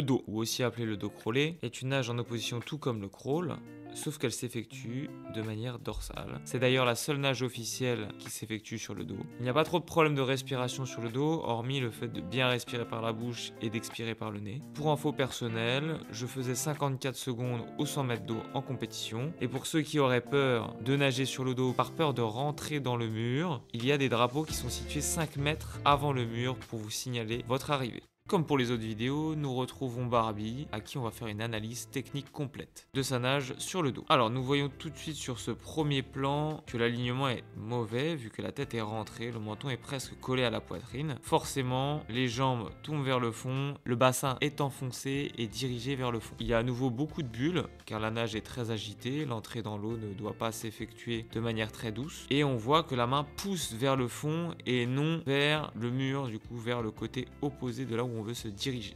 dos, ou aussi appelé le dos crawlé, est une nage en opposition tout comme le crawl, sauf qu'elle s'effectue de manière dorsale. C'est d'ailleurs la seule nage officielle qui s'effectue sur le dos. Il n'y a pas trop de problème de respiration sur le dos, hormis le fait de bien respirer par la bouche et d'expirer par le nez. Pour info personnelle, je faisais 54 secondes au 100 mètres d'eau en compétition, et pour ceux qui auraient peur de nager sur le dos par peur de rentrer dans le mur, il y a des drapeaux qui sont situés 5 mètres avant le mur pour vous signaler votre arrivée. Comme pour les autres vidéos, nous retrouvons Barbie, à qui on va faire une analyse technique complète de sa nage sur le dos. Alors nous voyons tout de suite sur ce premier plan que l'alignement est mauvais, vu que la tête est rentrée, le menton est presque collé à la poitrine. Forcément, les jambes tombent vers le fond, le bassin est enfoncé et dirigé vers le fond. Il y a à nouveau beaucoup de bulles, car la nage est très agitée, l'entrée dans l'eau ne doit pas s'effectuer de manière très douce. Et on voit que la main pousse vers le fond et non vers le mur, du coup vers le côté opposé de là où on veut se diriger.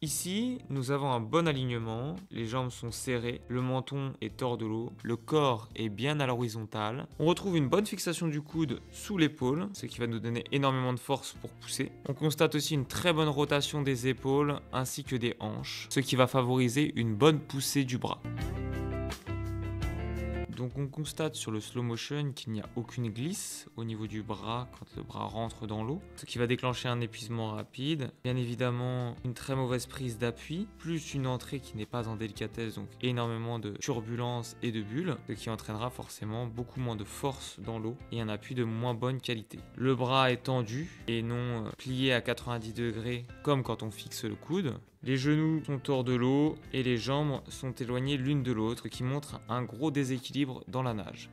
Ici, nous avons un bon alignement, les jambes sont serrées, le menton est hors de l'eau, le corps est bien à l'horizontale. On retrouve une bonne fixation du coude sous l'épaule, ce qui va nous donner énormément de force pour pousser. On constate aussi une très bonne rotation des épaules ainsi que des hanches, ce qui va favoriser une bonne poussée du bras. Donc on constate sur le slow motion qu'il n'y a aucune glisse au niveau du bras quand le bras rentre dans l'eau, ce qui va déclencher un épuisement rapide. Bien évidemment, une très mauvaise prise d'appui, plus une entrée qui n'est pas en délicatesse, donc énormément de turbulences et de bulles, ce qui entraînera forcément beaucoup moins de force dans l'eau et un appui de moins bonne qualité. Le bras est tendu et non plié à 90 degrés comme quand on fixe le coude. Les genoux sont hors de l'eau et les jambes sont éloignées l'une de l'autre, ce qui montre un gros déséquilibre dans la nage.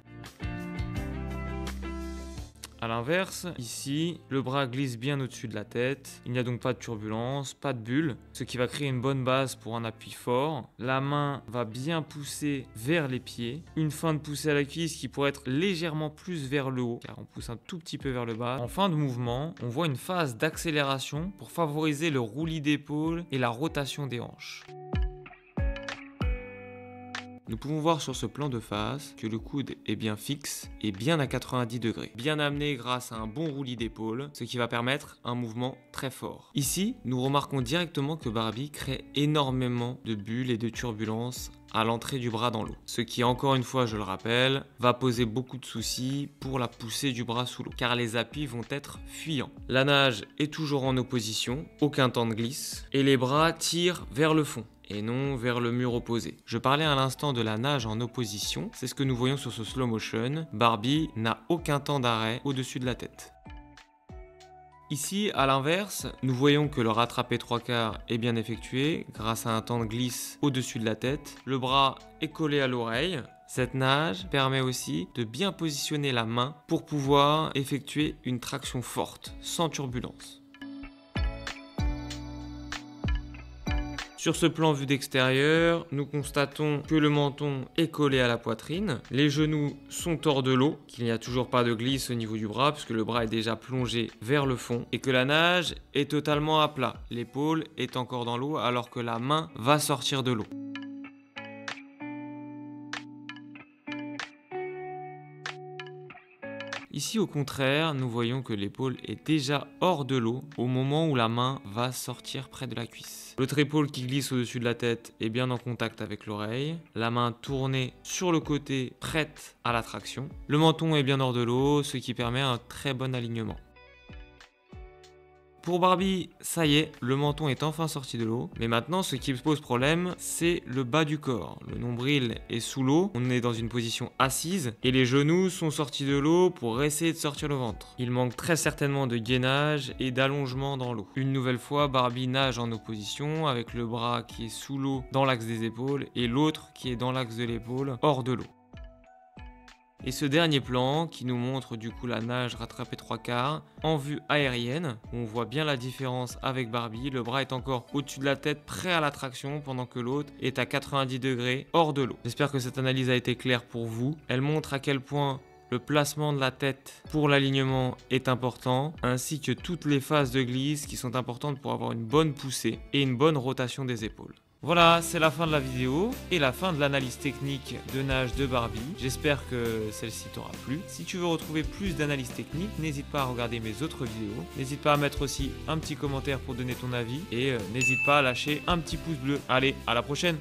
A l'inverse, ici, le bras glisse bien au-dessus de la tête, il n'y a donc pas de turbulence, pas de bulle, ce qui va créer une bonne base pour un appui fort. La main va bien pousser vers les pieds, une fin de poussée à la cuisse qui pourrait être légèrement plus vers le haut, car on pousse un tout petit peu vers le bas. En fin de mouvement, on voit une phase d'accélération pour favoriser le roulis d'épaule et la rotation des hanches. Nous pouvons voir sur ce plan de face que le coude est bien fixe et bien à 90 degrés, bien amené grâce à un bon roulis d'épaule, ce qui va permettre un mouvement très fort. Ici, nous remarquons directement que Barbie crée énormément de bulles et de turbulences à l'entrée du bras dans l'eau, ce qui, encore une fois, je le rappelle, va poser beaucoup de soucis pour la poussée du bras sous l'eau, car les appuis vont être fuyants. La nage est toujours en opposition, aucun temps de glisse, et les bras tirent vers le fond et non vers le mur opposé. Je parlais à l'instant de la nage en opposition, c'est ce que nous voyons sur ce slow motion. Barbie n'a aucun temps d'arrêt au-dessus de la tête. Ici, à l'inverse, nous voyons que le rattrapé 3/4 est bien effectué grâce à un temps de glisse au-dessus de la tête. Le bras est collé à l'oreille. Cette nage permet aussi de bien positionner la main pour pouvoir effectuer une traction forte, sans turbulence. Sur ce plan vu d'extérieur, nous constatons que le menton est collé à la poitrine, les genoux sont hors de l'eau, qu'il n'y a toujours pas de glisse au niveau du bras puisque le bras est déjà plongé vers le fond et que la nage est totalement à plat. L'épaule est encore dans l'eau alors que la main va sortir de l'eau. Ici, au contraire, nous voyons que l'épaule est déjà hors de l'eau au moment où la main va sortir près de la cuisse. L'autre épaule qui glisse au-dessus de la tête est bien en contact avec l'oreille. La main tournée sur le côté, prête à la traction. Le menton est bien hors de l'eau, ce qui permet un très bon alignement. Pour Barbie, ça y est, le menton est enfin sorti de l'eau. Mais maintenant, ce qui pose problème, c'est le bas du corps. Le nombril est sous l'eau, on est dans une position assise et les genoux sont sortis de l'eau pour essayer de sortir le ventre. Il manque très certainement de gainage et d'allongement dans l'eau. Une nouvelle fois, Barbie nage en opposition avec le bras qui est sous l'eau dans l'axe des épaules et l'autre qui est dans l'axe de l'épaule hors de l'eau. Et ce dernier plan qui nous montre du coup la nage rattrapée 3/4 en vue aérienne, où on voit bien la différence avec Barbie, le bras est encore au-dessus de la tête prêt à la traction pendant que l'autre est à 90 degrés hors de l'eau. J'espère que cette analyse a été claire pour vous, elle montre à quel point le placement de la tête pour l'alignement est important, ainsi que toutes les phases de glisse qui sont importantes pour avoir une bonne poussée et une bonne rotation des épaules. Voilà, c'est la fin de la vidéo et la fin de l'analyse technique de nage de Barbie. J'espère que celle-ci t'aura plu. Si tu veux retrouver plus d'analyse technique, n'hésite pas à regarder mes autres vidéos. N'hésite pas à mettre aussi un petit commentaire pour donner ton avis et n'hésite pas à lâcher un petit pouce bleu. Allez, à la prochaine!